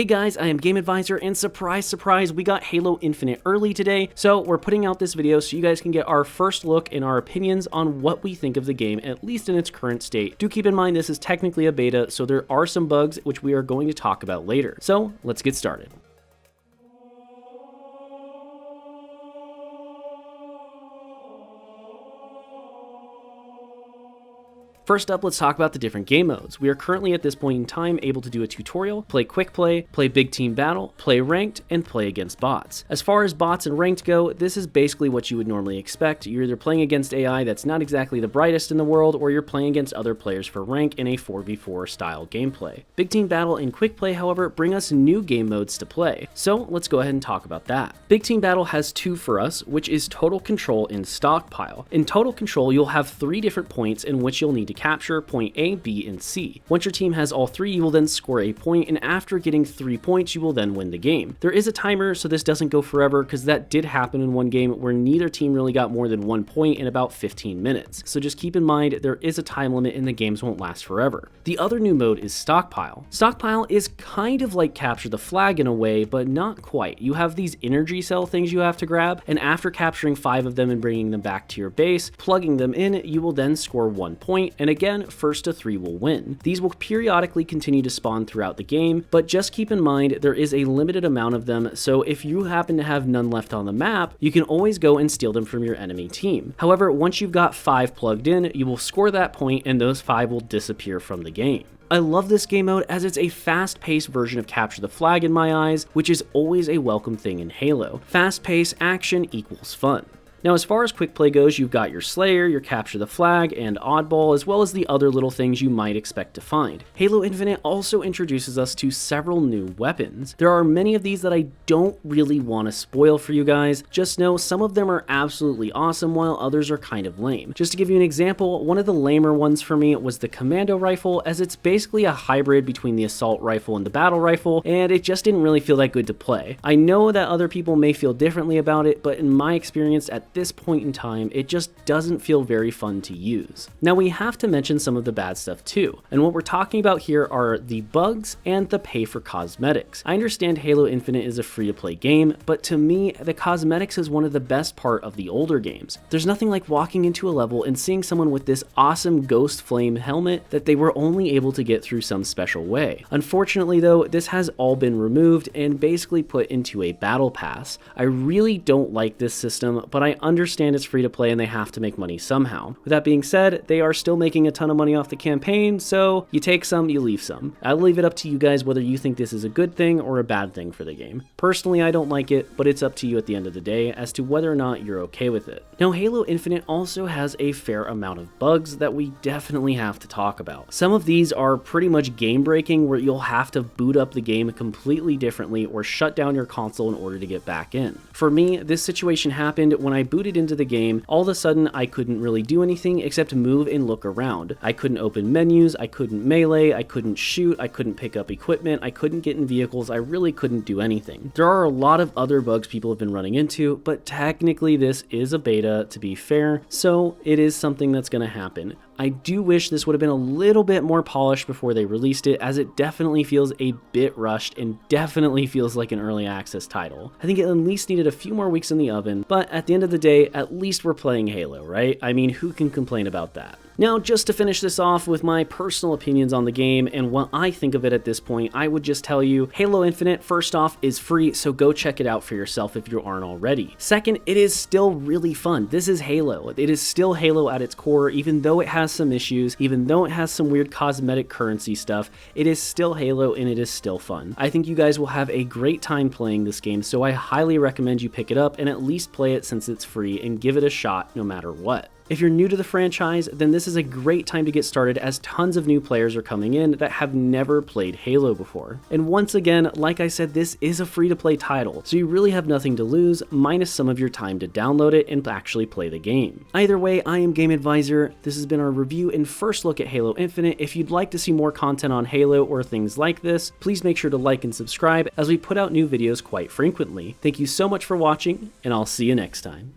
Hey guys, I am Game Advisor, and surprise, surprise, we got Halo Infinite early today, so we're putting out this video so you guys can get our first look and our opinions on what we think of the game, at least in its current state. Do keep in mind this is technically a beta, so there are some bugs which we are going to talk about later. So let's get started. First up, let's talk about the different game modes. We are currently at this point in time able to do a tutorial, play quick play big team battle, play ranked, and play against bots. As far as bots and ranked go, this is basically what you would normally expect. You're either playing against AI that's not exactly the brightest in the world, or you're playing against other players for rank in a 4v4 style gameplay. Big team battle and quick play, however, bring us new game modes to play. So let's go ahead and talk about that. Big team battle has two for us, which is total control and stockpile. In total control, you'll have 3 different points in which you'll need to capture point A, B, and C. Once your team has all 3, you will then score a point, and after getting 3 points, you will then win the game. There is a timer, so this doesn't go forever, because that did happen in one game where neither team really got more than 1 point in about 15 minutes. So just keep in mind there is a time limit and the games won't last forever. The other new mode is stockpile. Stockpile is kind of like capture the flag in a way, but not quite. You have these energy cell things you have to grab, and after capturing 5 of them and bringing them back to your base, plugging them in, you will then score 1 point, and again, first to 3 will win. These will periodically continue to spawn throughout the game, but just keep in mind there is a limited amount of them, so if you happen to have none left on the map, you can always go and steal them from your enemy team. However, once you've got 5 plugged in, you will score that point and those 5 will disappear from the game. I love this game mode as it's a fast-paced version of Capture the Flag in my eyes, which is always a welcome thing in Halo. Fast-paced action equals fun. Now, as far as quick play goes, you've got your Slayer, your Capture the Flag, and Oddball, as well as the other little things you might expect to find. Halo Infinite also introduces us to several new weapons. There are many of these that I don't really want to spoil for you guys. Just know some of them are absolutely awesome, while others are kind of lame. Just to give you an example, one of the lamer ones for me was the Commando Rifle, as it's basically a hybrid between the Assault Rifle and the Battle Rifle, and it just didn't really feel that good to play. I know that other people may feel differently about it, but in my experience at this point in time, it just doesn't feel very fun to use. Now, we have to mention some of the bad stuff too, and what we're talking about here are the bugs and the pay for cosmetics. I understand Halo Infinite is a free-to-play game, but to me, the cosmetics is one of the best part of the older games. There's nothing like walking into a level and seeing someone with this awesome ghost flame helmet that they were only able to get through some special way. Unfortunately though, this has all been removed and basically put into a battle pass. I really don't like this system, but I understand it's free to play and they have to make money somehow. With that being said, they are still making a ton of money off the campaign, so you take some, you leave some. I'll leave it up to you guys whether you think this is a good thing or a bad thing for the game. Personally, I don't like it, but it's up to you at the end of the day as to whether or not you're okay with it. Now, Halo Infinite also has a fair amount of bugs that we definitely have to talk about. Some of these are pretty much game breaking, where you'll have to boot up the game completely differently or shut down your console in order to get back in. For me, this situation happened when I booted into the game. All of a sudden, I couldn't really do anything except move and look around. I couldn't open menus, I couldn't melee, I couldn't shoot, I couldn't pick up equipment, I couldn't get in vehicles, I really couldn't do anything. There are a lot of other bugs people have been running into, but technically this is a beta, to be fair, so it is something that's going to happen. I do wish this would have been a little bit more polished before they released it, as it definitely feels a bit rushed and definitely feels like an early access title. I think it at least needed a few more weeks in the oven, but at the end of the day, at least we're playing Halo, right? I mean, who can complain about that? Now, just to finish this off with my personal opinions on the game and what I think of it at this point, I would just tell you, Halo Infinite, first off, is free, so go check it out for yourself if you aren't already. Second, it is still really fun. This is Halo. It is still Halo at its core, even though it has some issues, even though it has some weird cosmetic currency stuff, it is still Halo and it is still fun. I think you guys will have a great time playing this game, so I highly recommend you pick it up and at least play it since it's free and give it a shot no matter what. If you're new to the franchise, then this is a great time to get started, as tons of new players are coming in that have never played Halo before. And once again, like I said, this is a free-to-play title, so you really have nothing to lose, minus some of your time to download it and actually play the game. Either way, I am Game Advisor. This has been our review and first look at Halo Infinite. If you'd like to see more content on Halo or things like this, please make sure to like and subscribe, as we put out new videos quite frequently. Thank you so much for watching, and I'll see you next time.